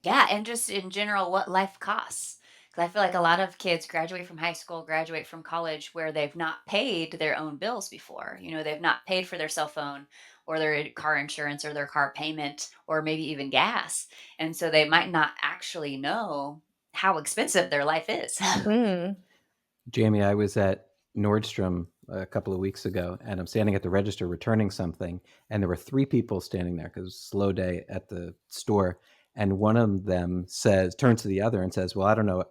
Yeah, and just in general, what life costs. Because I feel like a lot of kids graduate from high school, graduate from college where they've not paid their own bills before. They've not paid for their cell phone or their car insurance or their car payment or maybe even gas. And so they might not actually know how expensive their life is. Mm. Jamie, I was at Nordstrom a couple of weeks ago, and I'm standing at the register returning something, and there were three people standing there because it was a slow day at the store. And one of them turns to the other and says, "Well, I don't know.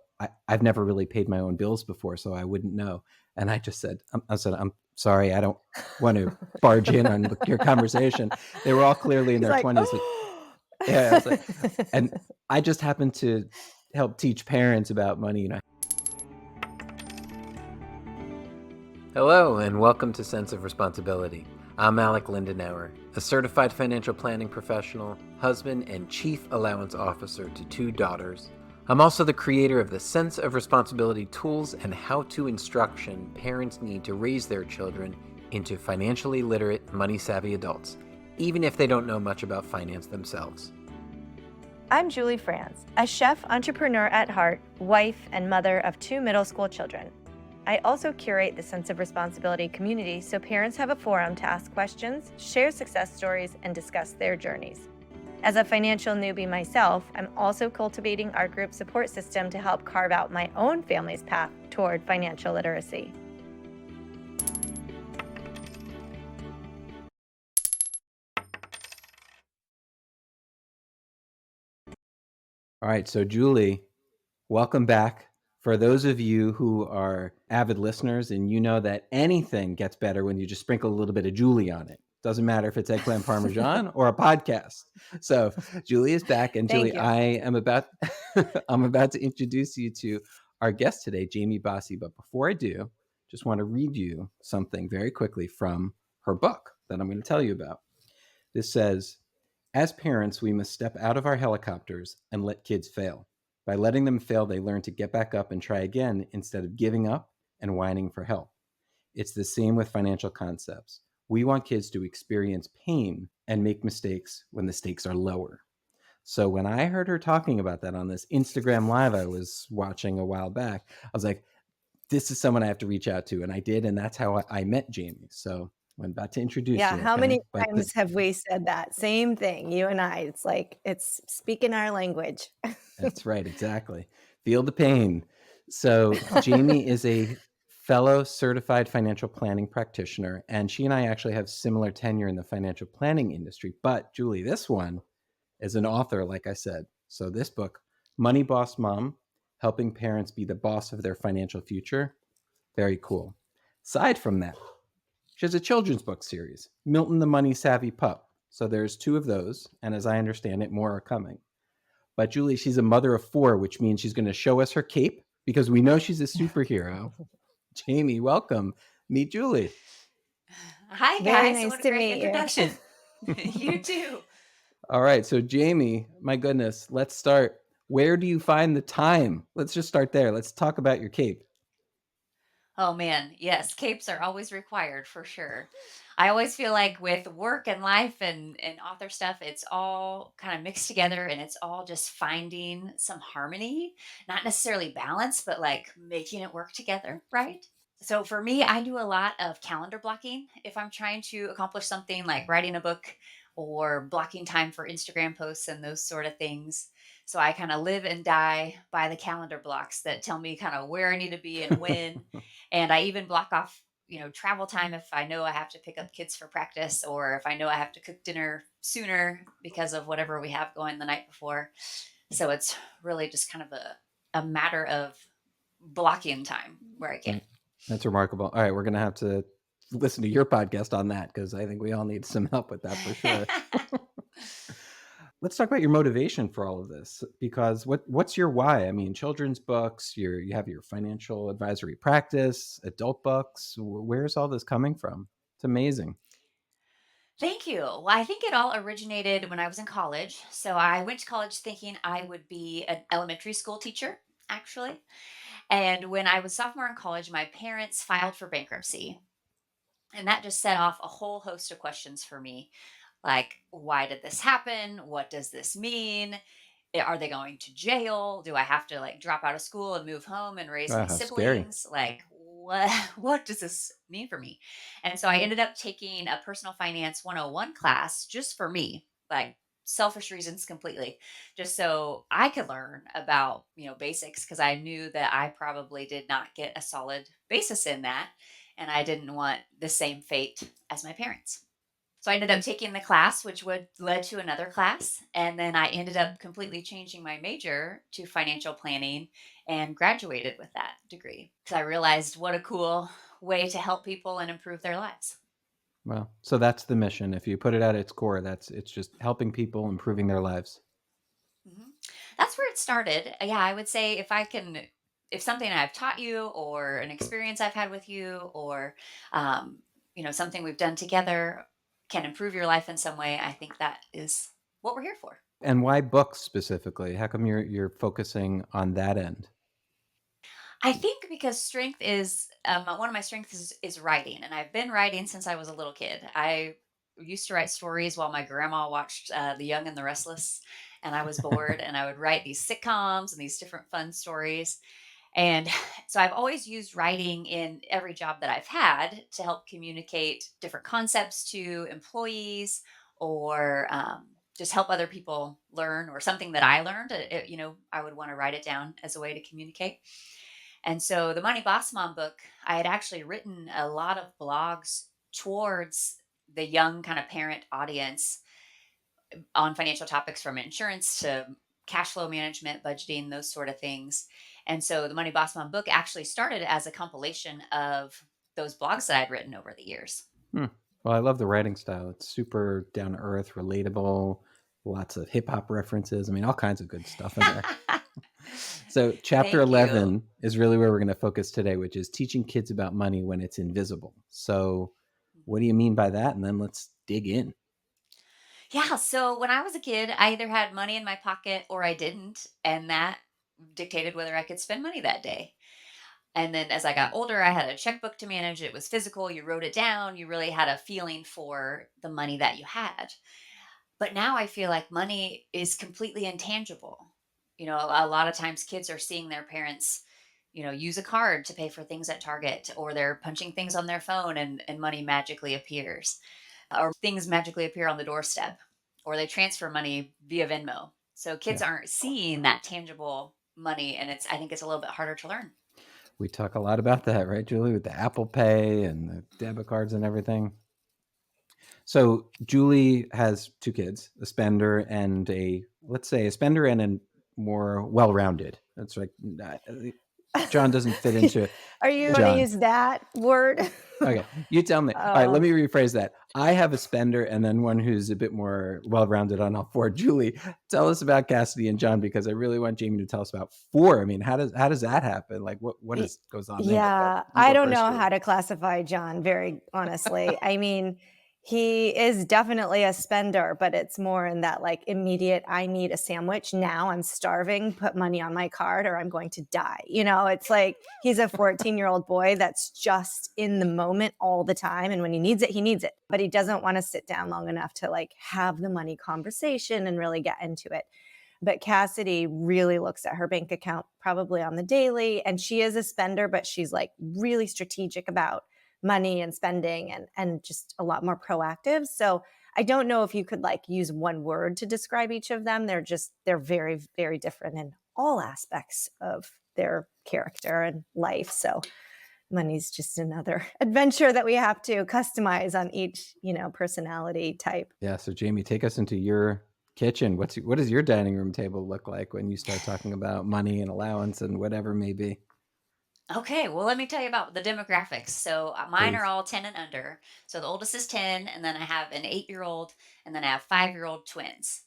I've never really paid my own bills before, so I wouldn't know." And I just said, "I'm sorry, I don't want to barge in on your conversation." They were all clearly in He's their like, 20s. "Oh." Yeah, I was like, and I just happened to help teach parents about money. Hello, and welcome to Sense of Responsibility. I'm Alec Lindenauer, a certified financial planning professional, husband, and chief allowance officer to two daughters. I'm also the creator of the Sense of Responsibility tools and how-to instruction parents need to raise their children into financially literate, money-savvy adults, even if they don't know much about finance themselves. I'm Julie Franz, a chef entrepreneur at heart, wife, and mother of two middle school children. I also curate the Sense of Responsibility community so parents have a forum to ask questions, share success stories, and discuss their journeys. As a financial newbie myself, I'm also cultivating our group support system to help carve out my own family's path toward financial literacy. All right, so Julie, welcome back. For those of you who are avid listeners, and you know that anything gets better when you just sprinkle a little bit of Julie on it. Doesn't matter if it's eggplant parmesan or a podcast. So Julie is back, and Thank Julie, you. I am about I'm about to introduce you to our guest today, Jamie Bosse. But before I do, just want to read you something very quickly from her book that I'm going to tell you about. This says, as parents, we must step out of our helicopters and let kids fail. By letting them fail, they learn to get back up and try again instead of giving up and whining for help. It's the same with financial concepts. We want kids to experience pain and make mistakes when the stakes are lower. So when I heard her talking about that on this Instagram live I was watching a while back, I was like, this is someone I have to reach out to. And I did. And that's how I met Jamie. So I'm about to introduce Yeah, you. how Okay. many But times have we said that? Same thing, you and I. It's like it's speaking our language. That's right, exactly. Feel the pain. So, Jamie is a fellow certified financial planning practitioner, and she and I actually have similar tenure in the financial planning industry. But, Julie, this one is an author, like I said. So, this book, Money Boss Mom, Helping Parents Be the Boss of Their Financial Future, very cool. Aside from that, she has a children's book series, Milton the Money Savvy Pup. So, there's two of those, and as I understand it, more are coming. But Julie, she's a mother of four, which means she's going to show us her cape because we know she's a superhero. Jamie, welcome. Meet Julie. Hi, Very guys. nice What a to great meet introduction. you. You too. All right. So, Jamie, my goodness, let's start. Where do you find the time? Let's just start there. Let's talk about your cape. Oh man, yes, capes are always required for sure. I always feel like with work and life and author stuff, it's all kind of mixed together and it's all just finding some harmony, not necessarily balance, but like making it work together, right? So for me, I do a lot of calendar blocking if I'm trying to accomplish something like writing a book or blocking time for Instagram posts and those sort of things. So I kind of live and die by the calendar blocks that tell me kind of where I need to be and when. And I even block off, travel time if I know I have to pick up kids for practice or if I know I have to cook dinner sooner because of whatever we have going the night before. So it's really just kind of a matter of blocking time where I can. That's remarkable. All right. We're going to have to listen to your podcast on that because I think we all need some help with that for sure. Let's talk about your motivation for all of this because what's your why? I mean, children's books, you have your financial advisory practice, adult books. Where's all this coming from? It's amazing. Thank you. Well, I think it all originated when I was in college. So I went to college thinking I would be an elementary school teacher, actually. And when I was sophomore in college, my parents filed for bankruptcy. And that just set off a whole host of questions for me. Like, why did this happen? What does this mean? Are they going to jail? Do I have to like drop out of school and move home and raise my Wow, how scary. siblings? Like, what what does this mean for me? And so I ended up taking a personal finance 101 class just for me, like selfish reasons completely, just so I could learn about, basics, because I knew that I probably did not get a solid basis in that, and I didn't want the same fate as my parents. So I ended up taking the class, which would led to another class, and then I ended up completely changing my major to financial planning and graduated with that degree because I realized what a cool way to help people and improve their lives. Well, so that's the mission. If you put it at its core, it's just helping people, improving their lives. Mhm. That's where it started. Yeah, I would say if something I've taught you or an experience I've had with you or, um, something we've done together can improve your life in some way, I think that is what we're here for. And why books specifically? How come you're focusing on that end? I think because strength is one of my strengths is writing, and I've been writing since I was a little kid. I used to write stories while my grandma watched The Young and the Restless, and I was bored, and I would write these sitcoms and these different fun stories. And so I've always used writing in every job that I've had to help communicate different concepts to employees or just help other people learn or something that I learned. I would want to write it down as a way to communicate. And so the Money Boss Mom book, I had actually written a lot of blogs towards the young kind of parent audience on financial topics from insurance to cash flow management, budgeting, those sort of things. And so the Money Boss Mom book actually started as a compilation of those blogs that I'd written over the years. Hmm. Well, I love the writing style. It's super down to earth, relatable, lots of hip hop references. I mean, all kinds of good stuff in there. So, chapter Thank you. 11 is really where we're going to focus today, which is teaching kids about money when it's invisible. So, what do you mean by that? And then let's dig in. Yeah. So when I was a kid, I either had money in my pocket or I didn't. And that dictated whether I could spend money that day. And then as I got older, I had a checkbook to manage. It was physical. You wrote it down. You really had a feeling for the money that you had. But now I feel like money is completely intangible. A lot of times kids are seeing their parents, use a card to pay for things at Target, or they're punching things on their phone and money magically appears, or things magically appear on the doorstep, or they transfer money via Venmo. So kids Yeah. aren't seeing that tangible money, and I think it's a little bit harder to learn. We talk a lot about that, right, Julie, with the Apple Pay and the debit cards and everything. So Julie has two kids, a spender and let's say a spender and a more well-rounded. That's like John doesn't fit into Are you going to John. use that word? Okay, you tell me. All right, let Oh, me rephrase that. I have a spender and then one who's a bit more well-rounded on all four. Julie, tell us about Cassidy and John because I really want Jamie to tell us about four. I mean, how does that happen? Like what y- is goes on there? But yeah. you I go don't first, know Julie. how to classify John, very honestly. I mean, he is definitely a spender, but it's more in that like immediate, I need a sandwich now. I'm starving. Put money on my card or I'm going to die. It's like he's a 14-year-old boy that's just in the moment all the time. And when he needs it, he needs it. But he doesn't want to sit down long enough to like have the money conversation and really get into it. But Cassidy really looks at her bank account probably on the daily. And she is a spender, but she's like really strategic about money and spending and just a lot more proactive. So I don't know if you could like use one word to describe each of them. They're very, very different in all aspects of their character and life. So money's just another adventure that we have to customize on each, personality type. Yeah, so Jamie, take us into your kitchen. What does your dining room table look like when you start talking about money and allowance and whatever may be? Okay, well, let me tell you about the demographics. So mine are Please. all 10 and under. So the oldest is 10, and then I have an 8-year-old, and then I have 5-year-old twins.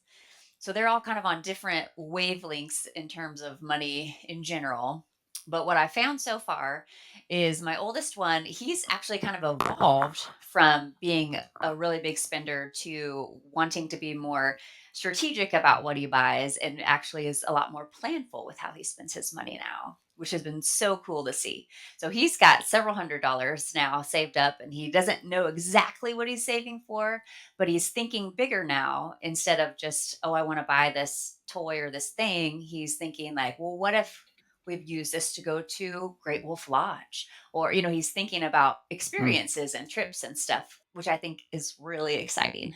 So they're all kind of on different wavelengths in terms of money in general. But what I found so far is my oldest one, he's actually kind of evolved from being a really big spender to wanting to be more strategic about what he buys and actually is a lot more planful with how he spends his money now, which has been so cool to see. So he's got several $100s now saved up and he doesn't know exactly what he's saving for, but he's thinking bigger now instead of just, oh, I want to buy this toy or this thing. He's thinking like, well, what if we've used this to go to Great Wolf Lodge? Or, he's thinking about Mm, experiences and trips and stuff, which I think is really exciting.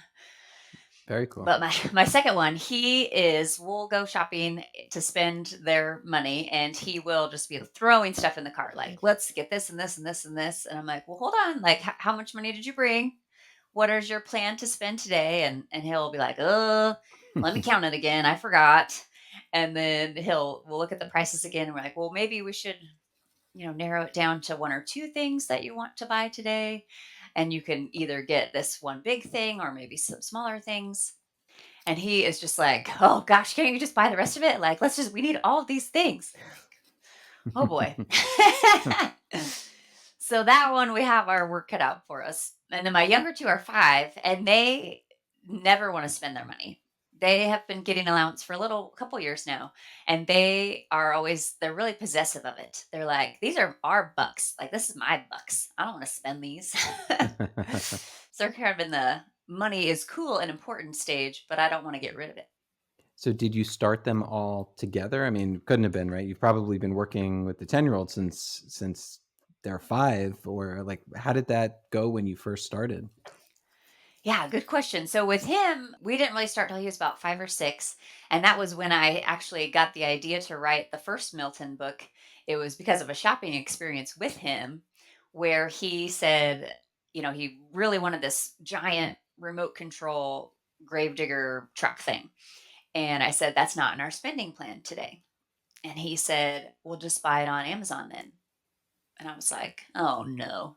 very cool. But my my second one, he is will go shopping to spend their money and he will just be throwing stuff in the cart like, "Let's get this and this and this and this." And I'm like, "Well, hold on. Like, how much money did you bring? What is your plan to spend today?" And he'll be like, let me count it again. I forgot." And then we'll look at the prices again and we're like, "Well, maybe we should, narrow it down to one or two things that you want to buy today. And you can either get this one big thing or maybe some smaller things." And he is just like, "Oh gosh, can't you just buy the rest of it? Like, we need all of these things." Like, oh boy. So that one, we have our work cut out for us. And then my younger two are 5, and they never want to spend their money. They have been getting allowance for couple years now, and they're really possessive of it. They're like, "These are our bucks. Like, this is my bucks. I don't want to spend these." So they're kind of in the money is cool and important stage, but I don't want to get rid of it. So did you start them all together? I mean, couldn't have been, right? You've probably been working with the 10-year-old since they're 5, or like how did that go when you first started? Yeah, good question. So with him, we didn't really start till he was about 5 or 6. And that was when I actually got the idea to write the first Milton book. It was because of a shopping experience with him where he said, he really wanted this giant remote control gravedigger truck thing. And I said, "That's not in our spending plan today." And he said, "We'll just buy it on Amazon then." And I was like, "Oh no."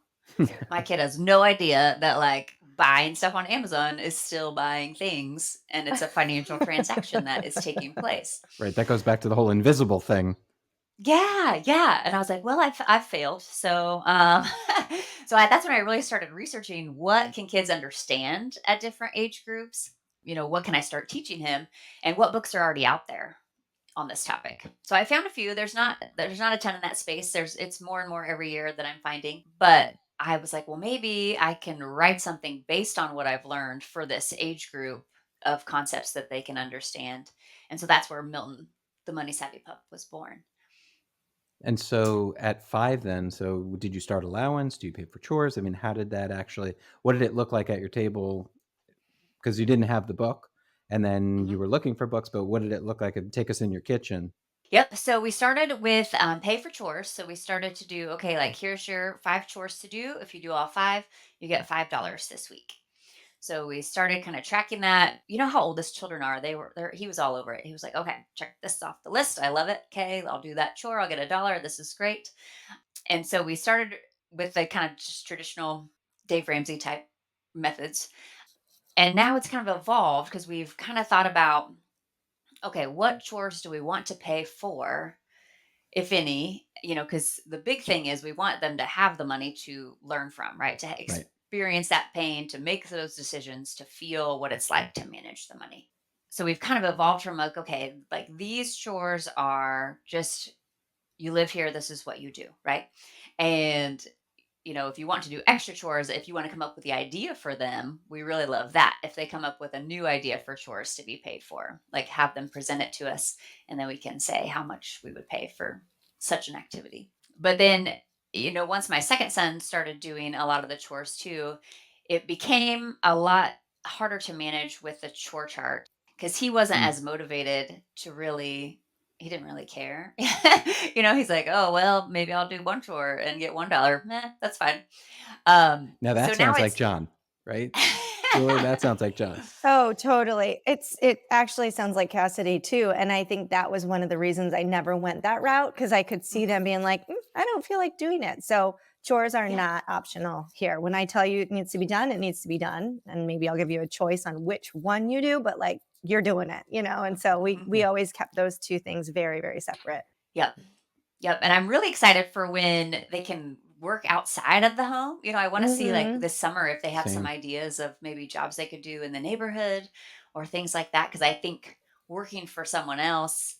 My kid has no idea that, like, buying stuff on Amazon is still buying things, and it's a financial transaction that is taking place. Right, that goes back to the whole invisible thing. Yeah, yeah, and I was like, "Well, I've failed." So, that's when I really started researching what can kids understand at different age groups, what can I start teaching him, and what books are already out there on this topic. So I found a few. There's not a ton in that space. It's more and more every year that I'm finding. But I was like, well, maybe I can write something based on what I've learned for this age group of concepts that they can understand. And so that's where Milton, the Money Savvy Pup, was born. And so at 5 then, so did you start allowance? Do you pay for chores? I mean, how did that actually what did it look like at your table? Because you didn't have the book, and then you Mhm. were looking for books, but what did it look like? Take us in your kitchen. Yep. So we started with pay for chores. So we started to do, okay, like here's your 5 chores to do. If you do all 5, you get $5 this week. So we started kind of tracking that. You know how old his children are. He was all over it. He was like, "Okay, check this off the list. I love it. Okay, I'll do that chore. I'll get $1. This is great." And so we started with the kind of just traditional Dave Ramsey type methods. And now it's kind of evolved because we've kind of thought about, okay, what chores do we want to pay for, if any, because the big thing is we want them to have the money to learn from, right? To Right. experience that pain, to make those decisions, to feel what it's like to manage the money. So we've kind of evolved from like, okay, like these chores are just, you live here, this is what you do, right? And if you want to do extra chores, if you want to come up with the idea for them, we really love that. If they come up with a new idea for chores to be paid for, like have them present it to us, and then we can say how much we would pay for such an activity. But then, once my second son started doing a lot of the chores too, it became a lot harder to manage with the chore chart because he wasn't Mm. as motivated to really. He didn't really care. He's like, "Oh, well, maybe I'll do one chore and get $1. Meh, that's fine." Now So that now sounds like it's John, right? Julie, that sounds like John. Oh, totally. It actually sounds like Cassidy too, and I think that was one of the reasons I never went that route because I could see Mhm. them being like, I don't feel like doing it." So chores are Yeah. not optional here. When I tell you it needs to be done, it needs to be done, and maybe I'll give you a choice on which one you do, but like you're doing it. And so we Mhm. always kept those two things very, very separate. Yep. Yep, and I'm really excited for when they can work outside of the home. I wanna see, like, Mhm. this summer if they have some Same. ideas of maybe jobs they could do in the neighborhood or things like that. Because I think working for someone else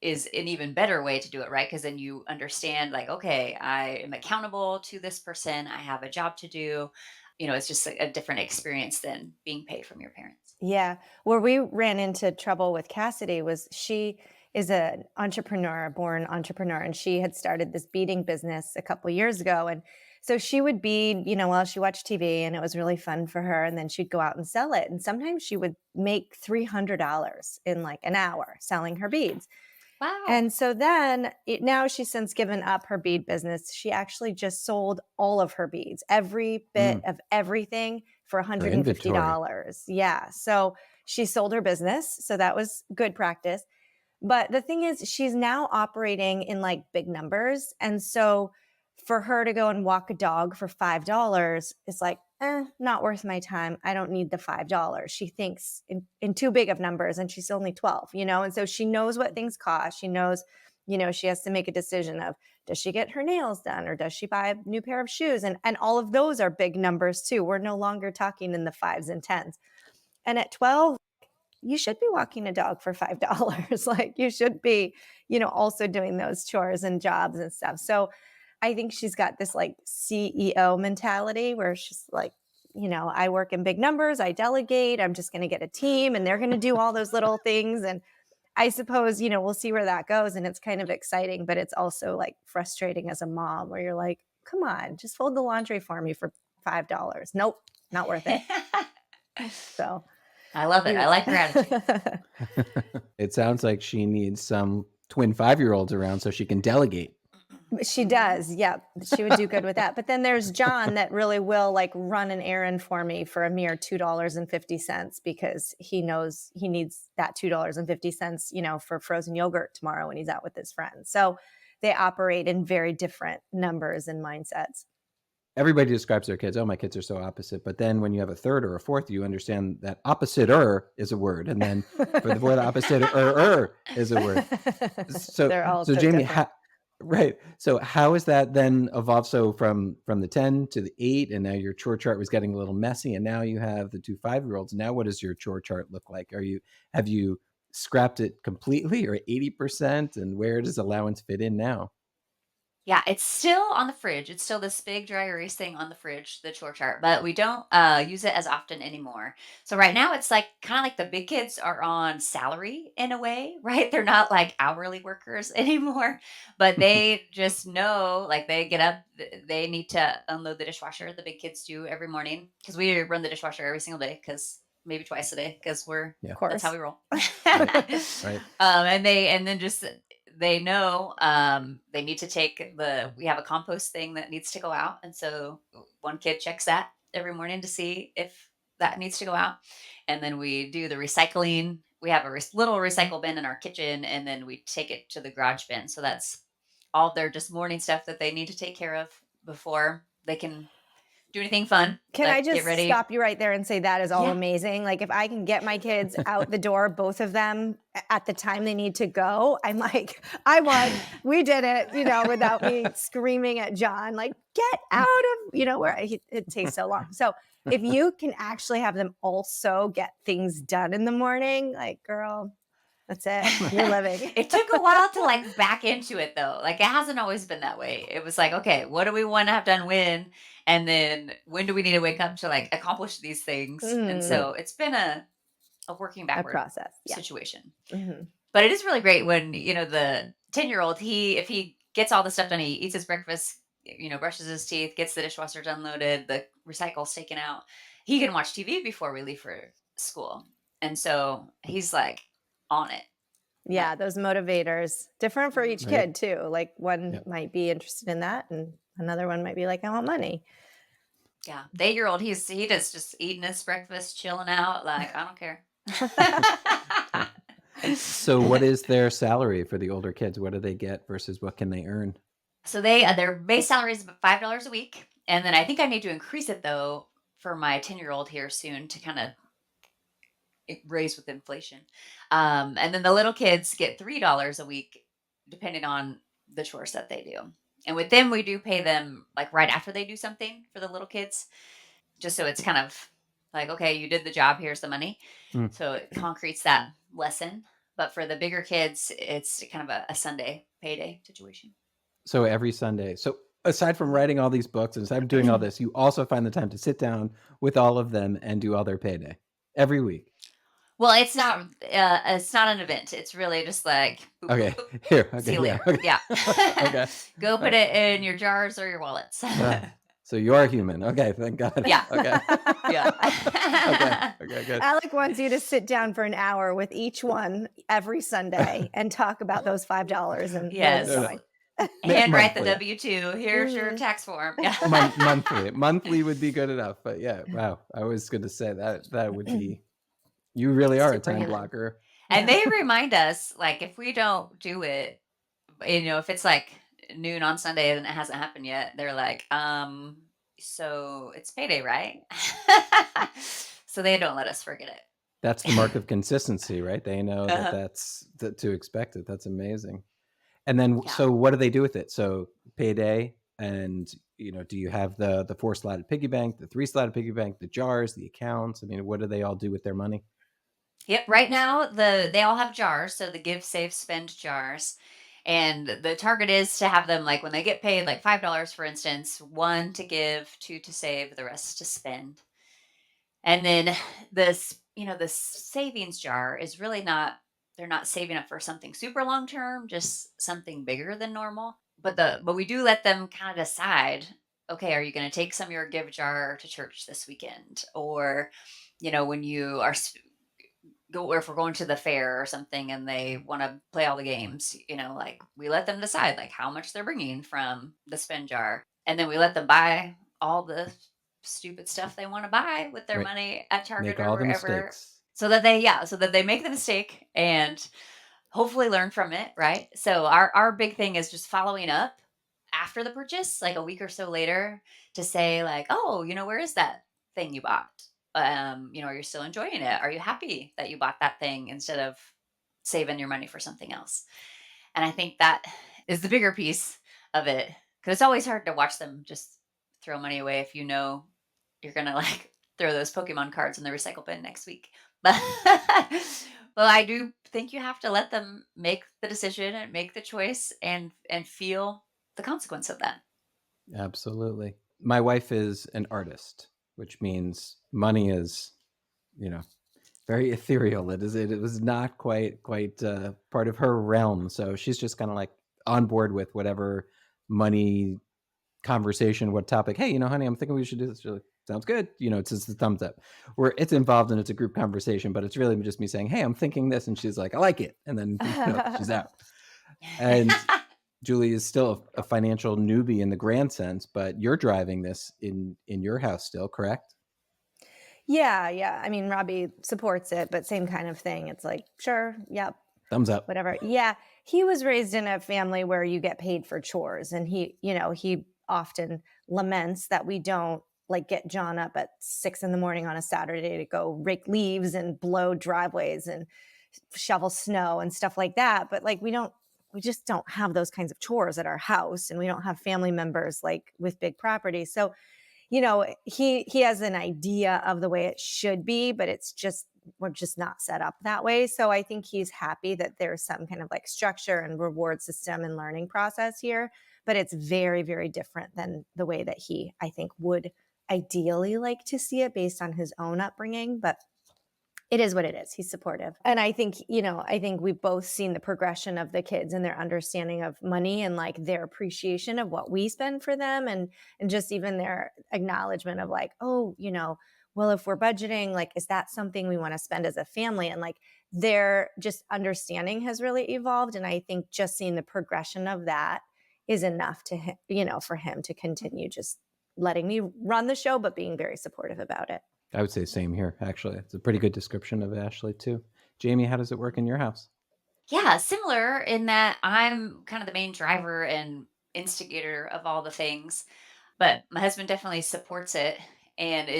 is an even better way to do it, right? Because then you understand, like, "Okay, I am accountable to this person, I have a job to do." It's just a different experience than being paid from your parents. Yeah. Where we ran into trouble with Cassidy was she is an entrepreneur, a born entrepreneur, and she had started this beading business a couple years ago. And so she would bead, while she watched TV, and it was really fun for her. And then she'd go out and sell it. And sometimes she would make $300 in like an hour selling her beads. Wow. And so then now she's since given up her bead business. She actually just sold all of her beads, every bit Mm, of everything for her inventory. $150. Yeah. So she sold her business. So that was good practice. But the thing is, she's now operating in like big numbers. And so for her to go and walk a dog for $5 is like, not worth my time. I don't need the $5. She thinks in too big of numbers and she's only 12. And so she knows what things cost. She knows, she has to make a decision of does she get her nails done or does she buy a new pair of shoes? And all of those are big numbers too. We're no longer talking in the fives and tens. And at 12, you should be walking a dog for $5. Like you should be, also doing those chores and jobs and stuff. So I think she's got this like CEO mentality where she's like, I work in big numbers, I delegate, I'm just going to get a team and they're going to do all those little things. And I suppose, we'll see where that goes. And it's kind of exciting, but it's also like frustrating as a mom where you're like, come on, just fold the laundry for me for $5. Nope, not worth it. So I love it. I we like her attitude. It sounds like she needs some twin 5-year-olds around so she can delegate. She Mhm. does, yep, she would do good with that, but then there's John that really will, like, run an errand for me for a mere $2.50 because he knows he needs that $2.50, for frozen yogurt tomorrow when he's out with his friends, so they operate in very different numbers and mindsets. Everybody describes their kids, "Oh, my kids are so opposite," but then when you have a third or a fourth, you understand that opposite-er is a word, and then for the opposite-er is a word. So They're all so so Jamie, different. right. So how has that then evolved? So from the 10 to the 8, and now your chore chart was getting a little messy, and now you have the 2 5-year-olds. Now what does your chore chart look like? Have you scrapped it completely or 80%, and where does allowance fit in now? Yeah, it's still on the fridge. It's still this big dry erase thing on the fridge, the chore chart, but we don't use it as often anymore. So right now it's like kind of like the big kids are on salary in a way, right? They're not like hourly workers anymore, but they just know like they get up, they need to unload the dishwasher. The big kids do every morning because we run the dishwasher every single day because maybe twice a day because Yeah, Of that's how course. we roll. right, right. And then just they know they need to take we have a compost thing that needs to go out, and so one kid checks that every morning to see if that needs to go out, and then we do the recycling. We have a little recycle bin in our kitchen, and then we take it to the garage bin. So that's all their just morning stuff that they need to take care of before they can do anything fun, Can I like get just ready. stop you right there and say that is all Yeah. amazing? Like, if I can get my kids out the door, both of them at the time they need to go, I'm like, I won. We did it, without me screaming at John, like, get out of, where it takes so long. So if you can actually have them also get things done in the morning, like, girl, that's it. You're living. It took a while to like back into it though. Like it hasn't always been that way. It was like, okay, what do we want to have done when? And then when do we need to wake up to like accomplish these things? And Mm, Right. so it's been a working a backward process. Yeah. situation. Hmm. But it is really great when, the 10-year-old, if he gets all the stuff done, he eats his breakfast, brushes his teeth, gets the dishwasher unloaded, the recycle's taken out. He can watch TV before we leave for school. And so he's like on it. But Yeah, those motivators, different for each mhm. Right. kid too. Like one Yeah. might be interested in that and another one might be like, I want money. Yeah, the 8-year-old, he does just eating his breakfast, chilling out, like, I don't care. So what is their salary for the older kids? What do they get versus what can they earn? So their base salary is about $5 a week, and then I think I need to increase it though for my 10-year-old here soon to kinda raise with inflation. And then the little kids get $3 a week depending on the chores that they do. And with them, we do pay them like right after they do something for the little kids, just so it's kind of like, okay, you did the job, here's the money. Mm. So it concretes that lesson. But for the bigger kids, it's kind of a Sunday payday situation. So every Sunday. So aside from Mhm. writing all these books and aside from doing all this, you also find the time to sit down with all of them and do all their payday every week. Well, it's not an event. It's really just like boop, boop, Okay. boop. Here. See Okay. you Yeah. later. Okay. Yeah. Okay. Go All put right. it in your jars or your wallets. So you're human. Okay. Thank God. Yeah. Okay. Yeah. Okay. Okay. Good. Alec wants you to sit down for an hour with each one every Sunday and talk about those $5 and where they're No, Yes. no. going. Handwrite the Monthly. W-2. Here's your Mhm. tax form. Yeah. Monthly. Monthly would be good enough. But yeah. Wow. I was going to say that that would be. You really are a time Superhuman. blocker. And Yeah. they remind us, like, if we don't do it, if it's like noon on Sunday and it hasn't happened yet, they're like, so it's payday, right? So they don't let us forget That's the mark it. of consistency, right? They know that Uh-huh. that's to expect it. That's amazing. And then, Yeah. so what do they do with it? So payday, and do you have the four slotted piggy bank, the three slotted piggy bank, the jars, the accounts? I mean, what do they all do with their money? Yep. Right now, they all have jars, so the give, save, spend jars. And the target is to have them like when they get paid, like $5, for instance, one to give, two to save, the rest to spend. And then the savings jar is really not, they're not saving up for something super long term, just something bigger than normal. But we do let them kind of decide, okay, are you going to take some of your give jar to church this weekend? Or, when you are go or if we're going to the fair or something and they want to play all the games, like we let them decide like how much they're bringing from the spend jar. And then we let them buy all the stupid stuff they want to buy with their Right. money at Target Make or all the wherever, mistakes. so that they make the mistake and hopefully learn from it, right? So our big thing is just following up after the purchase, like a week or so later, to say like, "Oh, where is that thing you bought? Are you still enjoying it? Are you happy that you bought that thing instead of saving your money for something else?" And I think that is the bigger piece of it, because it's always hard to watch them just throw money away if you're gonna like throw those Pokemon cards in the recycle bin next week. But well, I do think you have to let them make the decision and make the choice and feel the consequence of that. Absolutely. My wife is an artist, which means money is, you know, very ethereal. It was not quite part of her realm. So she's just kind of like on board with whatever money conversation, what topic. Hey, honey, I'm thinking we should do this. She's like, sounds good. It's just a thumbs up. Where it's involved and it's a group conversation, but it's really just me saying, hey, I'm thinking this, and she's like, I like it, and then she's out. And Julie is still a financial newbie in the grand sense, but you're driving this in your house still, correct? Yeah, yeah. I mean, Robbie supports it, but same kind of thing. It's like, sure, yep, Thumbs up. whatever. Yeah, he was raised in a family where you get paid for chores, and he often laments that we don't like get John up at 6 in the morning on a Saturday to go rake leaves and blow driveways and shovel snow and stuff like that. But like we just don't have those kinds of chores at our house, and we don't have family members like with big properties. So he has an idea of the way it should be, but it's just we're just not set up that way. So I think he's happy that there's some kind of like structure and reward system and learning process here, but it's very, very different than the way that he, I think, would ideally like to see it based on his own upbringing. But it is what it is. He's supportive. And I think we've both seen the progression of the kids and their understanding of money and like their appreciation of what we spend for them and just even their acknowledgement of like, oh, well, if we're budgeting, like, is that something we want to spend as a family? And like their just understanding has really evolved. And I think just seeing the progression of that is enough to him, for him to continue just letting me run the show, but being very supportive about it. I would say same here, actually. It's a pretty good description of Ashley, too. Jamie, how does it work in your house? Yeah, similar in that I'm kind of the main driver and instigator of all the things, but my husband definitely supports it and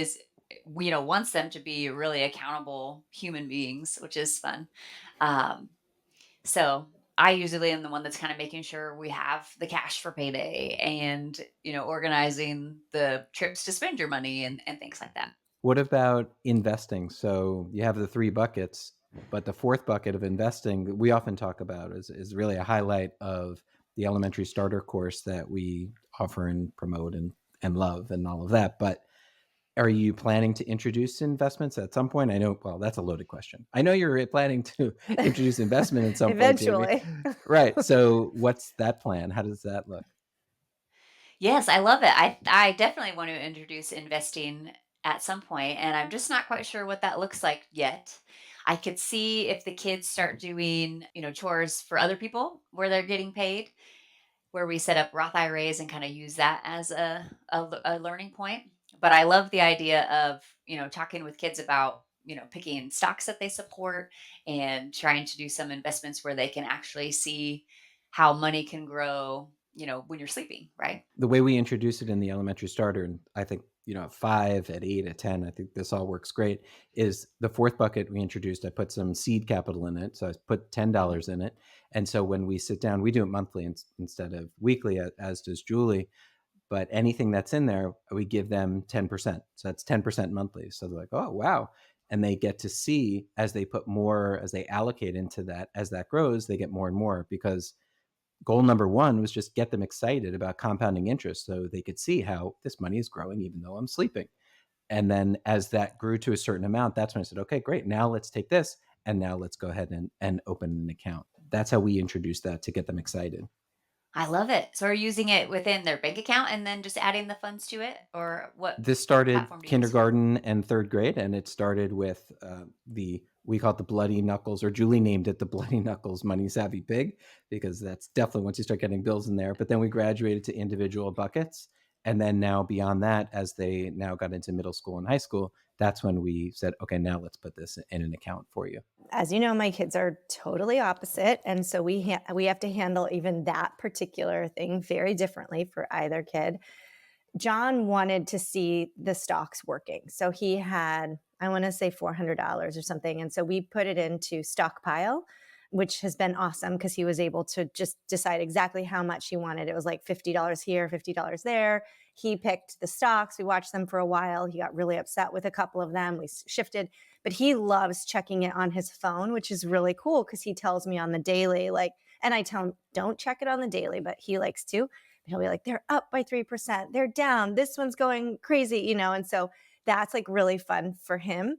wants them to be really accountable human beings, which is fun. Um, so I usually am the one that's kind of making sure we have the cash for payday and, organizing the trips to spend your money and things like that. What about investing? So you have the 3 buckets, but the 4th bucket of investing that we often talk about is really a highlight of the elementary starter course that we offer and promote and love and all of that. But are you planning to introduce investments at some point? I know, well, that's a loaded question. I know you're planning to introduce investment at some point, Jamie. Eventually. Right. So what's that plan? How does that look? Yes, I love it. I definitely want to introduce investing at some point, and I'm just not quite sure what that looks like yet. I could see if the kids start doing, chores for other people where they're getting paid, where we set up Roth IRAs and kind of use that as a learning point. But I love the idea of, talking with kids about, picking stocks that they support and trying to do some investments where they can actually see how money can grow, when you're sleeping, right? The way we introduce it in the elementary starter, and I think, at 5, at 8, at 10, I think this all works great, is the 4th bucket we introduced. I put some seed capital in it. So I put Mhm. $10 in it. And so when we sit down, we do it monthly instead of weekly, as does Julie. But anything that's in there, we give them 10%. So that's 10% monthly. So they're like, oh, wow. And they get to see as they put more, as they allocate into that, as that grows, they get more and more because goal number one was just get them excited about compounding interest so they could see how this money is growing even though I'm sleeping. And then as that grew to a certain amount, that's when I said, okay, great. Now let's take this and now let's go ahead and open an account. That's how we introduced that to get them excited. I love it. So are you using it within their bank account and then just adding the funds to it? Or what This started platform do you use? kindergarten and third grade, and it started with we call it the Bloody Knuckles, or Julie named it the Bloody Knuckles Money Savvy Pig, because that's definitely once you start getting bills in there. But then we graduated to individual buckets. And then now beyond that, as they now got into middle school and high school, that's when we said, okay, now let's put this in an account for you. As you know, my kids are totally opposite, and so we have to handle even that particular thing very differently for either kid. John wanted to see the stocks working. So he had, I want to say $400 or something. And so we put it into stockpile, which has been awesome because he was able to just decide exactly how much he wanted. It was like $50 here, $50 there. He picked the stocks. We watched them for a while. He got really upset with a couple of them. We shifted, but he loves checking it on his phone, which is really cool because he tells me on the daily, like, and I tell him, don't check it on the daily, but he likes to. He'll be like, they're up by 3%, they're down, this one's going crazy, and so that's like really fun for him.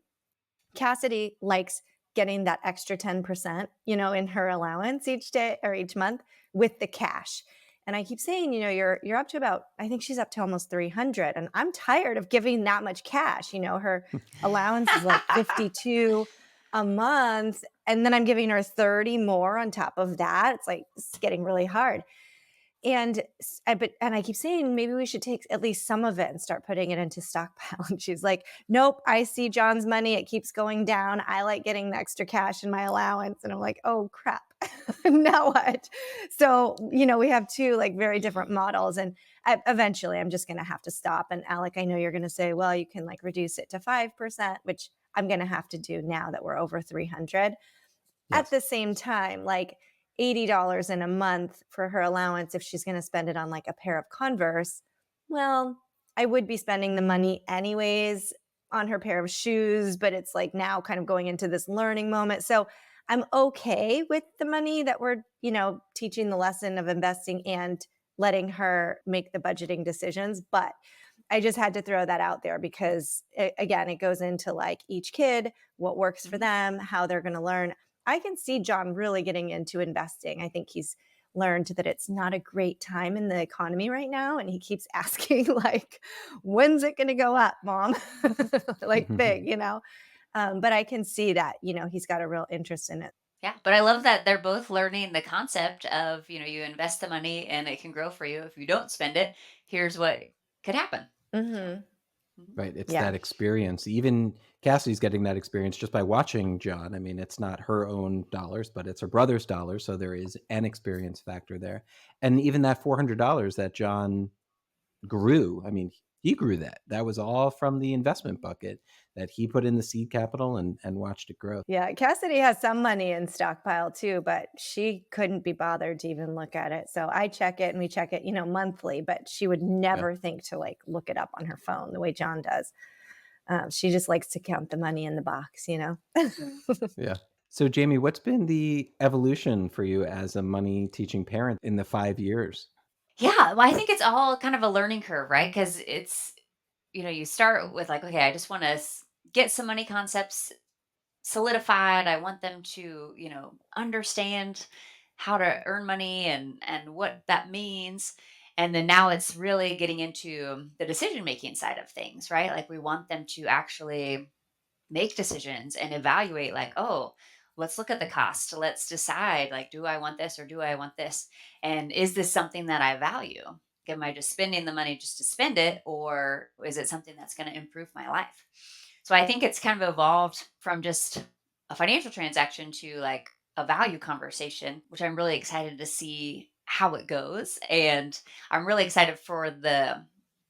Cassidy likes getting that extra 10%, in her allowance each day or each month with the cash. And I keep saying, you're up to about, I think she's up to almost 300, and I'm tired of giving that much cash. Her allowance is like 52 a month, and then I'm giving her 30 more on top of that. It's like it's getting really hard. And I keep saying maybe we should take at least some of it and start putting it into stockpile. And she's like, "Nope, I see John's money. It keeps going down. I like getting the extra cash in my allowance." And I'm like, "Oh crap, now what?" So we have two like very different models, and eventually I'm just going to have to stop. And Alec, I know you're going to say, "Well, you can like reduce it to 5%," which I'm going to have to do now that we're over 300. At Yes. the same time, like $80 in a month for her allowance, if she's going to spend it on like a pair of Converse, well, I would be spending the money anyways on her pair of shoes, but it's like now kind of going into this learning moment. So I'm okay with the money that we're, teaching the lesson of investing and letting her make the budgeting decisions. But I just had to throw that out there because, again, it goes into like each kid, what works for Mhm. them, how they're going to learn. I can see John really getting into investing. I think he's learned that it's not a great time in the economy right now. And he keeps asking, like, when's it going to go up, mom? Like, big, But I can see that, he's got a real interest in it. Yeah, but I love that they're both learning the concept of, you invest the money and it can grow for you. If you don't spend it, here's what could happen. So, Hmm. mhm. Right. It's Yeah. that experience. Even Cassie's getting that experience just by watching John. I mean, it's not her own dollars, but it's her brother's dollars. So there is an experience factor there. And even that $400 that John grew, I mean, he grew that. That was all from the investment bucket. that he put in the seed capital and watched it grow. Yeah, Cassidy has some money in stockpile too, but she couldn't be bothered to even look at it. So I check it and we check it, monthly, but she would Yeah. never think to like look it up on her phone the way John does. She just likes to count the money in the box. Yeah. So, Jamie, what's been the evolution for you as a money teaching parent in the 5 years? Yeah, well, I think it's all kind of a learning curve, right? Because you start with like, okay, I just want to get some money concepts solidified. I want them to, understand how to earn money and what that means. And then now it's really getting into the decision making side of things, right? Like we want them to actually make decisions and evaluate like, oh, let's look at the cost. Let's decide like, do I want this or do I want this? And is this something that I value? Am I just spending the money just to spend it, or is it something that's going to improve my life? So I think it's kind of evolved from just a financial transaction to like a value conversation, which I'm really excited to see how it goes. And I'm really excited for the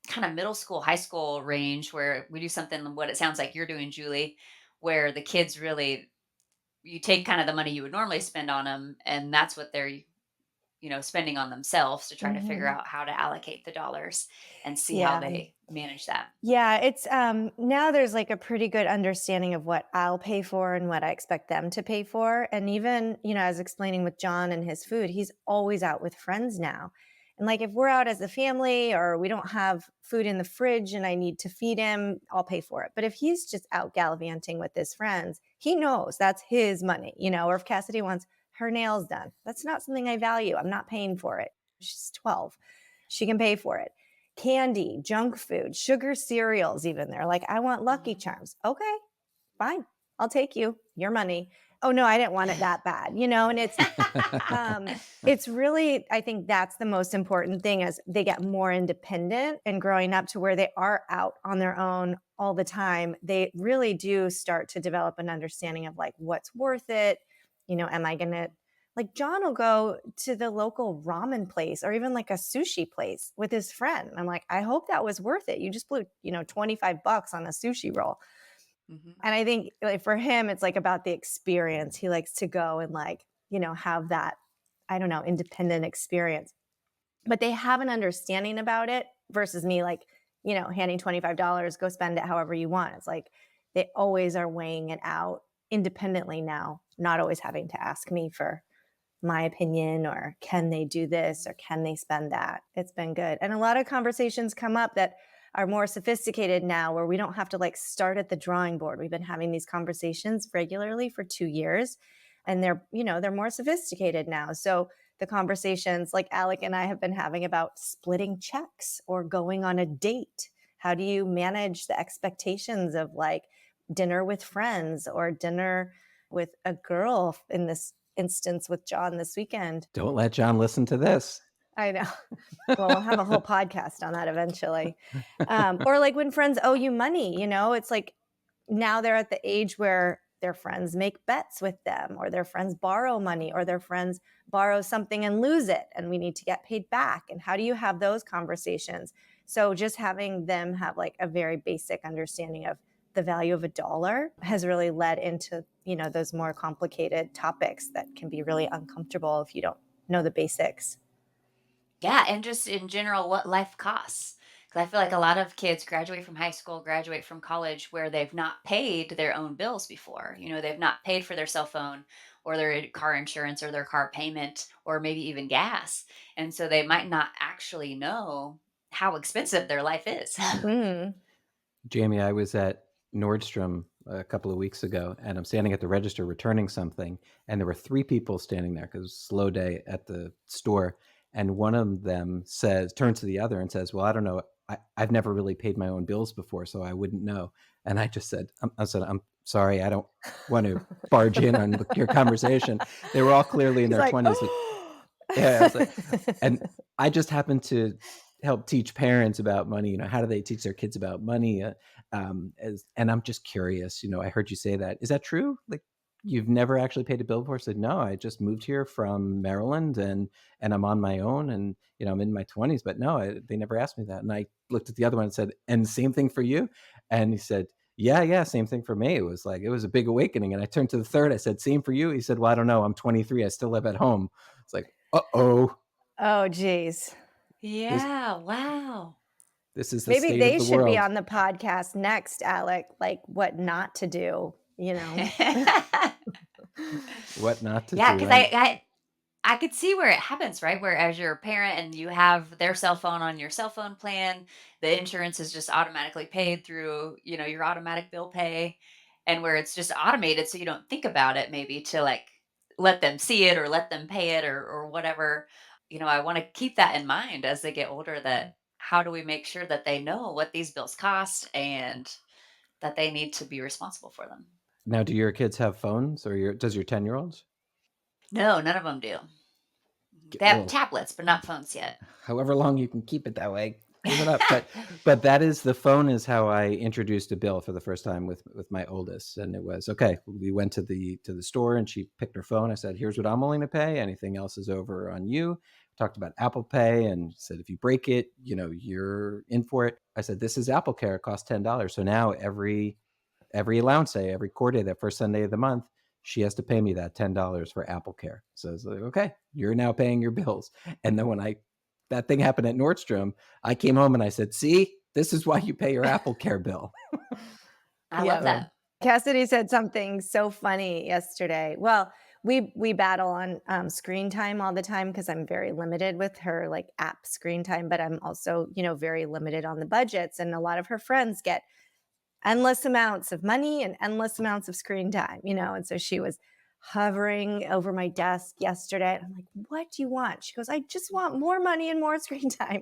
kind of middle school, high school range where we do something what it sounds like you're doing, Julie, where the kids really you take kind of the money you would normally spend on them, and that's what they're spending on themselves to try to figure Mhm. out how to allocate the dollars and see how Yeah. they manage that. Yeah, it's now there's like a pretty good understanding of what I'll pay for and what I expect them to pay for. And even, as explaining with John and his food, he's always out with friends now. And like if we're out as a family or we don't have food in the fridge and I need to feed him, I'll pay for it. But if he's just out gallivanting with his friends, he knows that's his money. Or if Cassidy wants her nails done, that's not something I value. I'm not paying for it. She's 12. She can pay for it. Candy, junk food, sugar cereals, even. They're like, I want Lucky Mhm. Charms. Okay, fine. I'll take your money. Oh no, I didn't want it that bad. And it's really, I think that's the most important thing as they get more independent and growing up to where they are out on their own all the time. They really do start to develop an understanding of like what's worth it. Am I gonna like John will go to the local ramen place or even like a sushi place with his friend. I'm like, I hope that was worth it. You just blew, $25 on a sushi roll. Mhm. And I think like for him, it's like about the experience. He likes to go and like, have that, I don't know, independent experience. But they have an understanding about it versus me like, handing $25, go spend it however you want. It's like they always are weighing it out independently now, not always having to ask me for my opinion or can they do this or can they spend that. It's been good. And a lot of conversations come up that are more sophisticated now where we don't have to like start at the drawing board. We've been having these conversations regularly for 2 years and they're more sophisticated now. So the conversations like Alec and I have been having about splitting checks or going on a date. How do you manage the expectations of like dinner with friends or dinner with a girl in this instance with John this weekend? Don't let John listen to this. I know. Well, we'll have a whole podcast on that eventually. Or like when friends owe you money, it's like now they're at the age where their friends make bets with them, or their friends borrow money, or their friends borrow something and lose it, and we need to get paid back. And how do you have those conversations? So just having them have like a very basic understanding of the value of a dollar has really led into, those more complicated topics that can be really uncomfortable if you don't know the basics. Yeah, and just in general, what life costs. Because I feel like a lot of kids graduate from high school, graduate from college where they've not paid their own bills before. They've not paid for their cell phone or their car insurance or their car payment or maybe even gas. And so they might not actually know how expensive their life is. Mm. Jamie, I was at Nordstrom a couple of weeks ago, and I'm standing at the register returning something, and there were three people standing there because it was a slow day at the store. And one of them turns to the other and says, "Well, I don't know. I've never really paid my own bills before, so I wouldn't know." And I just said, "I'm sorry. I don't want to barge in on your conversation." They were all clearly in He's their like, 20s, but oh. yeah, I was like, and I just happen to help teach parents about money. How do they teach their kids about money? And I'm just curious. I heard you say that. Is that true? Like, you've never actually paid a bill before? I said, no, I just moved here from Maryland, and I'm on my own, and I'm in my 20s. But no, they never asked me that. And I looked at the other one and said, and same thing for you. And he said, Yeah, yeah, same thing for me. It was like it was a big awakening, and I turned to the third. I said, "Same for you." He said, "Well, I don't know. I'm 23. I still live at home." It's like, uh-oh, Oh, geez. this Yeah, wow. this is the Maybe state of they the should be world. on the podcast next, Alec, like what not to do, you know? What not to Yeah, do. 'cause I could see where it happens, right? Where as you're a parent and you have their cell phone on your cell phone plan, the insurance is just automatically paid through, your automatic bill pay, and where it's just automated so you don't think about it maybe to, like, let them see it or let them pay it or whatever. I wanna keep that in mind as they get older, that how do we make sure that they know what these bills cost and that they need to be responsible for them? Now, do your kids have phones, or does your 10-year-olds? No, none of them do. They have Well, tablets, but not phones yet. however long you can keep it that way, keep it up. But that is the phone is how I introduced a bill for the first time with my oldest, and it was okay. We went to the store, and she picked her phone. I said, "Here's what I'm willing to pay. Anything else is over on you." Talked about Apple Pay, and said, "If you break it, you're in for it." I said, "This is Apple Care. It costs $10." So now every allowance day, every core day, that first Sunday of the month, she has to pay me that $10 for Apple Care. So it's like, okay, you're now paying your bills. And then when that thing happened at Nordstrom, I came home and I said, see, this is why you pay your Apple Care bill. I love Yeah. So that. Cassidy said something so funny yesterday. Well, we battle on screen time all the time because I'm very limited with her like app screen time, but I'm also very limited on the budgets. And a lot of her friends get endless amounts of money and endless amounts of screen time, And so she was hovering over my desk yesterday. And I'm like, "What do you want?" She goes, "I just want more money and more screen time."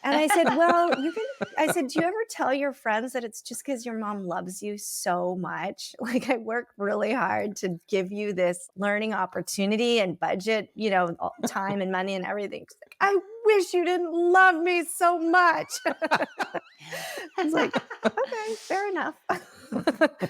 And I said, "Well, you can." I said, "Do you ever tell your friends that it's just because your mom loves you so much? Like, I work really hard to give you this learning opportunity and budget, time and money and everything." She's like, "I wish you didn't love me so much." I was like, "Okay, fair enough.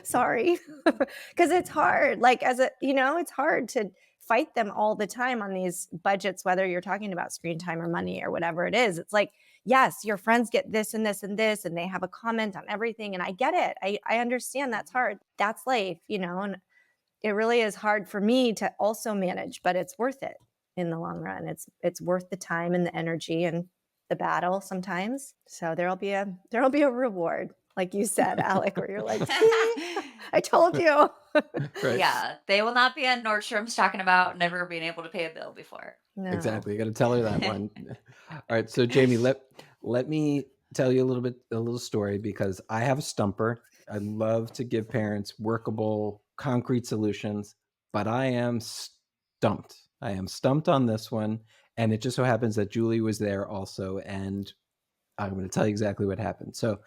Sorry." Because it's hard. Like, it's hard to fight them all the time on these budgets, whether you're talking about screen time or money or whatever it is. It's like, yes, your friends get this and this and this, and they have a comment on everything. And I get it. I understand that's hard. That's life. And it really is hard for me to also manage, but it's worth it in the long run. It's worth the time and the energy and the battle sometimes. So there'll be a reward, like you said, Alec, where you're like, see, I told you. right. Yeah, they will not be at Nordstrom's talking about never being able to pay a bill before. No. Exactly. You got to tell her that one. All right. So Jamie, let me tell you a little story, because I have a stumper. I love to give parents workable, concrete solutions, but I am stumped. I am stumped on this one. And it just so happens that Julie was there also. And I'm going to tell you exactly what happened. So,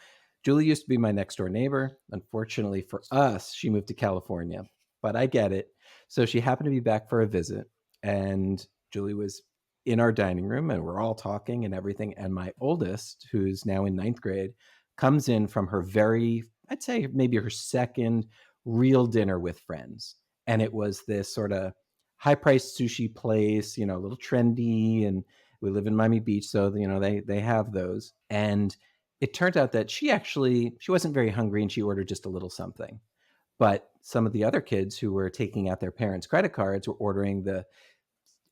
Julie used to be my next door neighbor. Unfortunately for us, she moved to California, but I get it. So, she happened to be back for a visit, and Julie was in our dining room, and we're all talking and everything. And my oldest, who's now in ninth grade, comes in from her I'd say maybe her second real dinner with friends. And it was this sort of high priced sushi place, a little trendy, and we live in Miami Beach, so they have those. And it turned out that she wasn't very hungry, and she ordered just a little something. But some of the other kids who were taking out their parents' credit cards were ordering the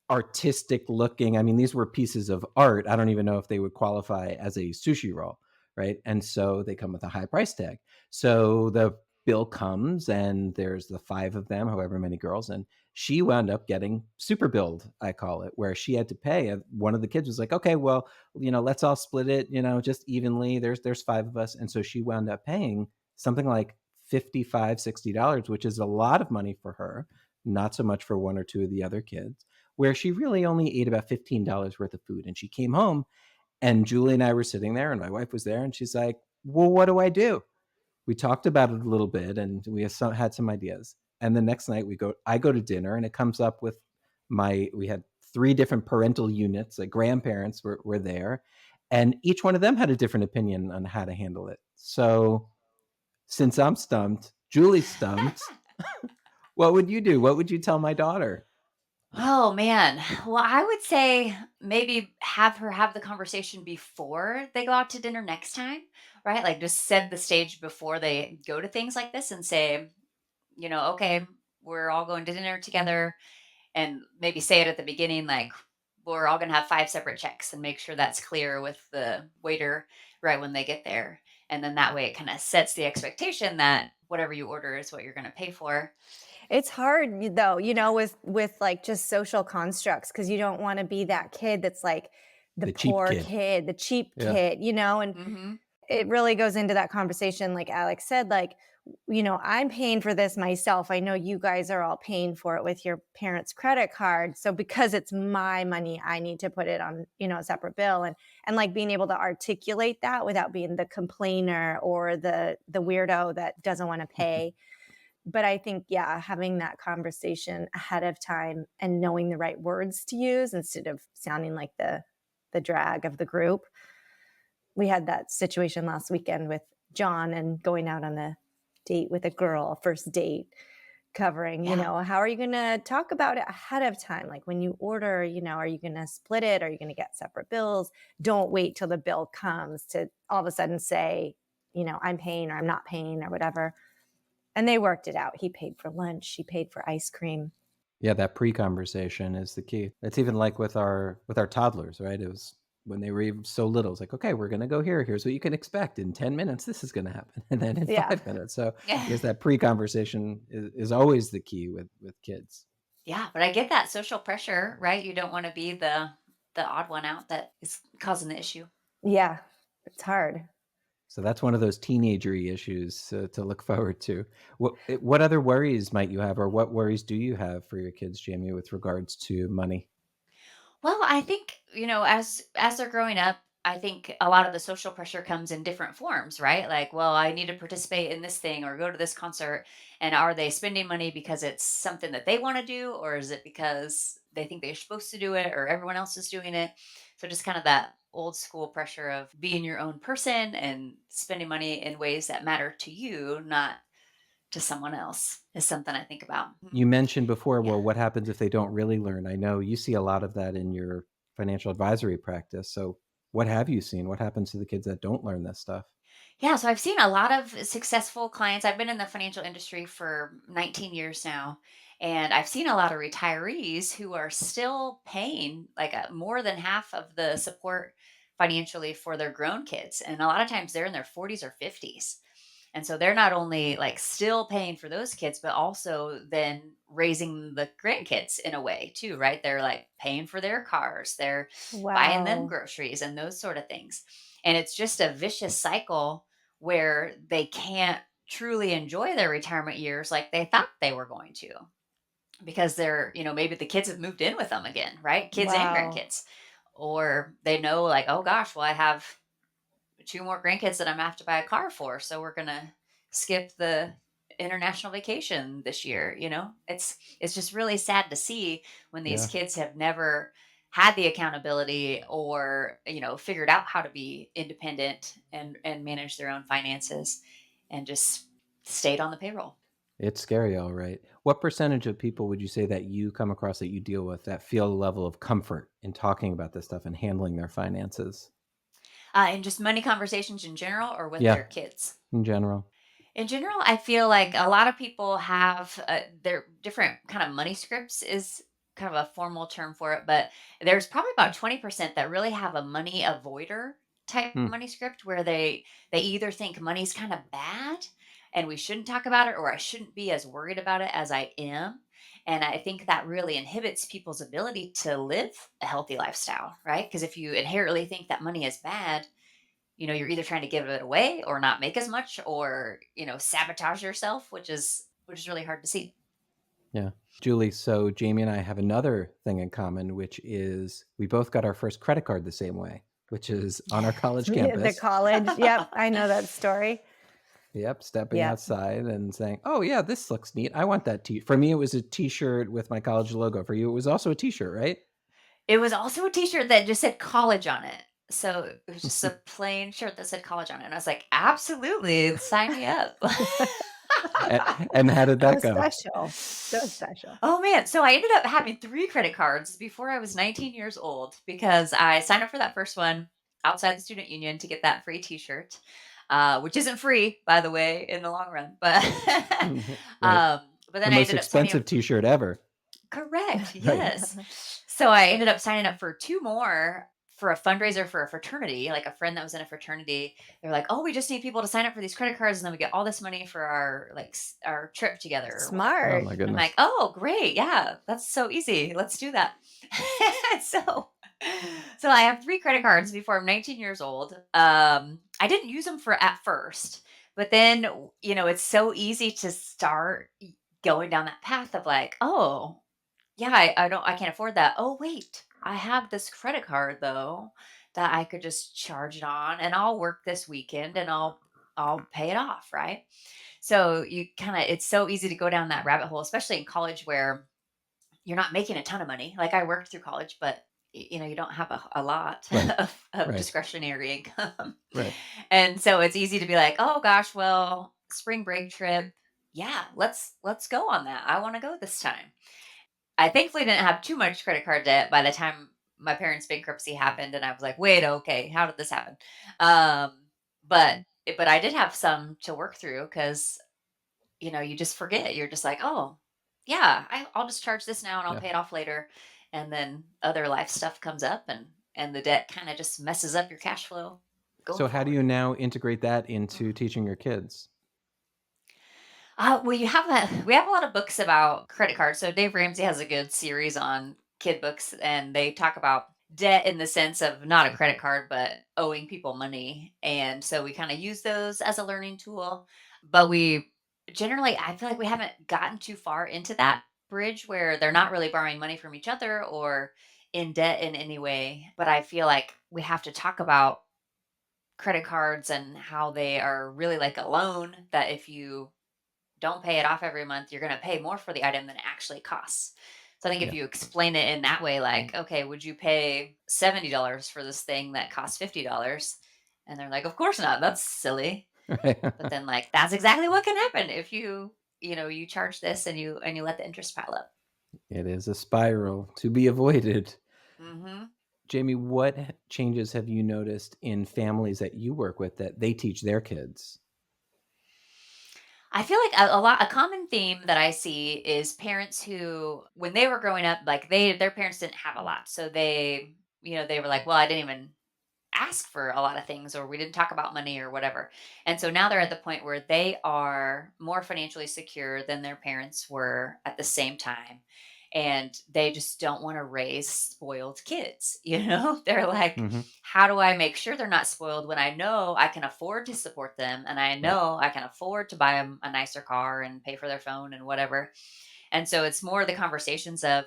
artistic looking. I mean, these were pieces of art. I don't even know if they would qualify as a sushi roll, right? And so they come with a high price tag. So the bill comes, and there's the five of them, however many girls, and she wound up getting super billed, I call it, where she had to pay. One of the kids was like, "Okay, well, let's all split it, just evenly. There's five of us." And so she wound up paying something like 55, $60, which is a lot of money for her, not so much for one or two of the other kids, where she really only ate about $15 worth of food. And she came home, and Julie and I were sitting there, and my wife was there, and she's like, "Well, what do I do?" We talked about it a little bit, and we had some ideas. And the next night I go to dinner, and it comes up with we had three different parental units. Like grandparents were there, and each one of them had a different opinion on how to handle it. So since I'm stumped, Julie's stumped. What would you do? What would you tell my daughter? Oh man. Well, I would say maybe have her have the conversation before they go out to dinner next time, right? Like just set the stage before they go to things like this and say, okay, we're all going to dinner together, and maybe say it at the beginning like we're all going to have five separate checks and make sure that's clear with the waiter right when they get there. And then that way it kind of sets the expectation that whatever you order is what you're going to pay for. It's hard though, with like just social constructs because you don't want to be that kid that's like the The cheap poor kid. kid, the cheap Yeah. kid, and Mhm. it really goes into that conversation, like Alex said, like, I'm paying for this myself. I know you guys are all paying for it with your parents' credit card. So because it's my money, I need to put it on, a separate bill. And like being able to articulate that without being the complainer or the weirdo that doesn't want to pay. But I think, yeah, having that conversation ahead of time and knowing the right words to use instead of sounding like the drag of the group. We had that situation last weekend with John and going out on a date with a girl, first date, covering, Yeah. how are you going to talk about it ahead of time? Like when you order, are you going to split it? Are you going to get separate bills? Don't wait till the bill comes to all of a sudden say, I'm paying or I'm not paying or whatever. And they worked it out. He paid for lunch, she paid for ice cream. Yeah, that pre-conversation is the key. It's even like with our toddlers, right? It was when they were even so little. It's like, okay, we're gonna go here. Here's what you can expect. In 10 minutes, this is gonna happen. And then in Yeah. 5 minutes. So Yeah. I guess that pre-conversation is always the key with kids. Yeah, but I get that social pressure, right? You don't want to be the odd one out that is causing the issue. Yeah. It's hard. So that's one of those teenagery issues to look forward to. What other worries might you have, or what worries do you have for your kids, Jamie, with regards to money? Well, I think, as they're growing up, I think a lot of the social pressure comes in different forms, right? Like, well, I need to participate in this thing or go to this concert. And are they spending money because it's something that they want to do, or is it because they think they're supposed to do it or everyone else is doing it? So just kind of that old school pressure of being your own person and spending money in ways that matter to you, not to someone else, is something I think about. You Mhm. mentioned before, Yeah. well, what happens if they don't really learn? I know you see a lot of that in your financial advisory practice. So, what have you seen? What happens to the kids that don't learn this stuff? Yeah, so I've seen a lot of successful clients. I've been in the financial industry for 19 years now, and I've seen a lot of retirees who are still paying like more than half of the support financially for their grown kids. And a lot of times they're in their 40s or 50s. And so they're not only like still paying for those kids, but also then raising the grandkids in a way too, right? They're like paying for their cars, they're buying them Wow. groceries and those sort of things. And it's just a vicious cycle where they can't truly enjoy their retirement years like they thought they were going to because maybe the kids have moved in with them again, right? Kids and Wow. grandkids. Or they know, like, oh gosh, well, I have two more grandkids that I'm gonna have to buy a car for. So we're gonna skip the international vacation this year. It's just really sad to see when these Yeah, kids have never had the accountability or figured out how to be independent and manage their own finances and just stayed on the payroll. it's scary, all right. What percentage of people would you say that you come across that you deal with that feel a level of comfort in talking about this stuff and handling their finances? And just money conversations in general or with Yeah, their kids. in general. In general, I feel like a lot of people have their different kind of money scripts is kind of a formal term for it, but there's probably about 20% that really have a money avoider type Hmm. money script where they either think money's kind of bad and we shouldn't talk about it, or I shouldn't be as worried about it as I am. And I think that really inhibits people's ability to live a healthy lifestyle, right? Because if you inherently think that money is bad, you're either trying to give it away or not make as much or, sabotage yourself, which is really hard to see. Yeah. Julie, so Jamie and I have another thing in common, which is we both got our first credit card the same way, which is on our college Yeah, the campus. college. Yep, I know that story. Yep, stepping Yep. outside and saying, "Oh yeah, this looks neat. I want that For me, it was a T-shirt with my college logo. For you, it was also a T-shirt, right? It was also a t-shirt that just said college on it. So it was just a plain shirt that said college on it. And I was like, absolutely, sign me up. And how did So that go? special. So special. Oh man, so I ended up having 3 credit cards before I was 19 years old because I signed up for that first one outside the student union to get that free t-shirt, which isn't free, by the way, in the long run, but Right. but The then I most ended up signing up. expensive T-shirt ever. Correct, Right. yes. So I ended up signing up for 2 more for a fundraiser for a fraternity, like a friend that was in a fraternity. They're like, "Oh, we just need people to sign up for these credit cards, and then we get all this money for our, like, our trip together or whatever." Oh Smart. my I'm like, goodness. "Oh, great, yeah, that's so easy. Let's do that." So so I have 3 credit cards before I'm 19 years old. I didn't use them for at first, but then, it's so easy to start going down that path of like, "Oh, yeah, I can't afford that. Oh, wait, I have this credit card though that I could just charge it on and I'll work this weekend and I'll pay it off, right?" So you kind of it's so easy to go down that rabbit hole, especially in college where you're not making a ton of money. Like I worked through college, but you don't have a lot Right. of Right. discretionary income. Right. And so it's easy to be like, "Oh gosh, well, spring break trip. Yeah, let's go on that. I want to go this time." I thankfully didn't have too much credit card debt by the time my parents' bankruptcy happened, and I was like, "Wait, okay, how did this happen?" Um, but I did have some to work through because you just forget. You're just like, "Oh, yeah, I'll just charge this now and I'll Yeah. pay it off later," and then other life stuff comes up, and the debt kind of just messes up your cash flow going So how do forward. you now integrate that into teaching your kids? Well, we have a lot of books about credit cards. So Dave Ramsey has a good series on kid books, and they talk about debt in the sense of not a credit card, but owing people money. And so we kind of use those as a learning tool. But we generally, I feel like we haven't gotten too far into that bridge where they're not really borrowing money from each other or in debt in any way. But I feel like we have to talk about credit cards and how they are really like a loan that if you don't pay it off every month, you're going to pay more for the item than it actually costs. So I think if Yeah. you explain it in that way, like, okay, would you pay $70 for this thing that costs $50? And they're like, of course not. That's silly. Right. But then like, that's exactly what can happen if you charge this and you let the interest pile up. It is a spiral to be avoided. Hmm. Jamie, what changes have you noticed in families that you work with that they teach their kids? I feel like a common theme that I see is parents who, when they were growing up, like their parents didn't have a lot. So they were like, well, I didn't even ask for a lot of things or we didn't talk about money or whatever. And so now they're at the point where they are more financially secure than their parents were at the same time. And they just don't want to raise spoiled kids. They're like, Hmm. how do I make sure they're not spoiled when I know I can afford to support them and I Right. know I can afford to buy them a nicer car and pay for their phone and whatever. And so it's more the conversations of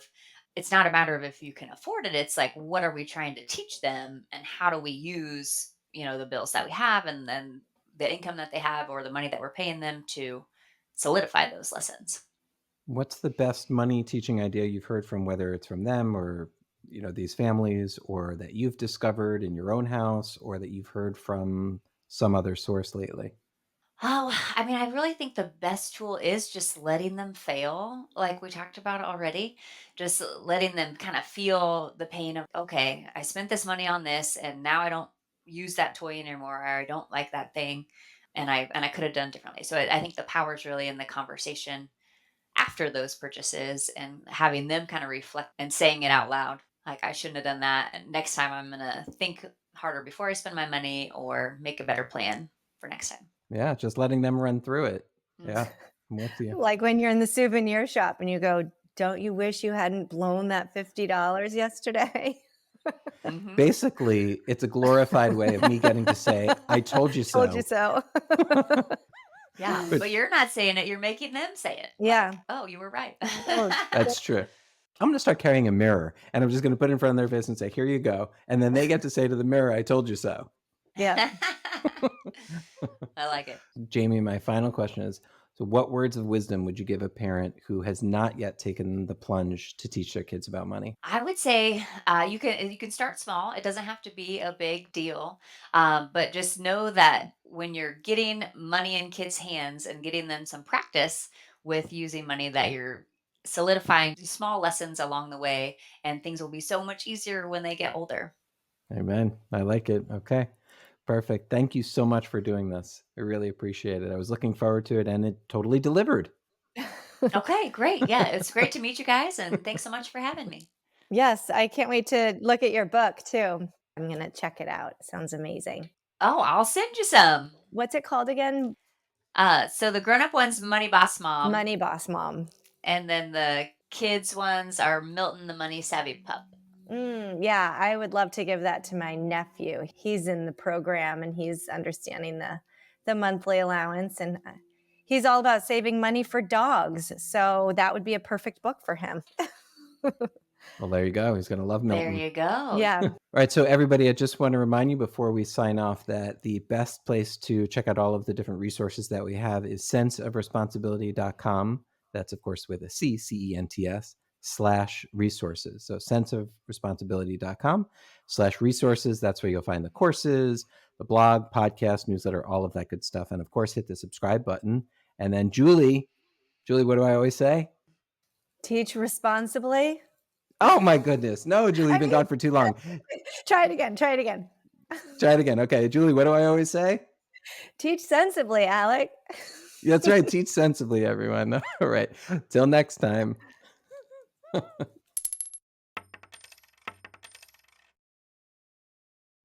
it's not a matter of if you can afford it. It's like, what are we trying to teach them and how do we use, the bills that we have and then the income that they have or the money that we're paying them to solidify those lessons. What's the best money teaching idea you've heard from, whether it's from them or these families, or that you've discovered in your own house, or that you've heard from some other source lately? Oh, I mean, I really think the best tool is just letting them fail, like we talked about already. Just letting them kind of feel the pain of, okay, I spent this money on this and now I don't use that toy anymore, or I don't like that thing, and I could have done differently. So I think the power is really in the conversation after those purchases and having them kind of reflect and saying it out loud. Like, I shouldn't have done that. And next time I'm gonna think harder before I spend my money or make a better plan for next time. Yeah, just letting them run through it. Mhm. Yeah, I'm with you. Like when you're in the souvenir shop and you go, "Don't you wish you hadn't blown that $50 yesterday?" Mhm. Basically, it's a glorified way of me getting to say, "I told you Told you so." so. Yeah, but Which you're not saying it, you're making them say it. Yeah. Like, "Oh, you were right." Oh, that's true. I'm gonna start carrying a mirror, and I'm just gonna put it in front of their face and say, "Here you go," and then they get to say to the mirror, "I told you so." yeah. I like it. Jamie, my final question is, So, what words of wisdom would you give a parent who has not yet taken the plunge to teach their kids about money? I would say you can start small. It doesn't have to be a big deal, but just know that when you're getting money in kids' hands and getting them some practice with using money, that you're solidifying small lessons along the way, and things will be so much easier when they get older. Amen. I like it. Okay. Perfect. Thank you so much for doing this. I really appreciate it. I was looking forward to it and it totally delivered. Okay, great. Yeah, it's great to meet you guys, and thanks so much for having me. Yes, I can't wait to look at your book too. I'm gonna check it out. Sounds amazing. Oh, I'll send you some. What's it called again? So the grown up one's Money Boss Mom, Money Boss Mom. and then the kids ones are Milton the Money Savvy Pup. Yeah, I would love to give that to my nephew. He's in the program and he's understanding the monthly allowance, and he's all about saving money for dogs. So that would be a perfect book for him. Well, there you go. He's going to love There Milton. you go. Yeah. All right. So, everybody, I just want to remind you before we sign off that the best place to check out all of the different resources that we have is senseofresponsibility.com. That's, of course, with a C, CENTS /resources. So, senseofresponsibility.com/resources. That's where you'll find the courses, the blog, podcast, newsletter, all of that good stuff. And of course, hit the subscribe button. And then, Julie, what do I always say? Teach responsibly. Oh, my goodness. No, Julie, you've I been mean, gone for too long. try it again. Try it again. Try it again. Okay. Julie, what do I always say? Teach sensibly, Alec. That's right. Teach sensibly, everyone. All right. Till next time.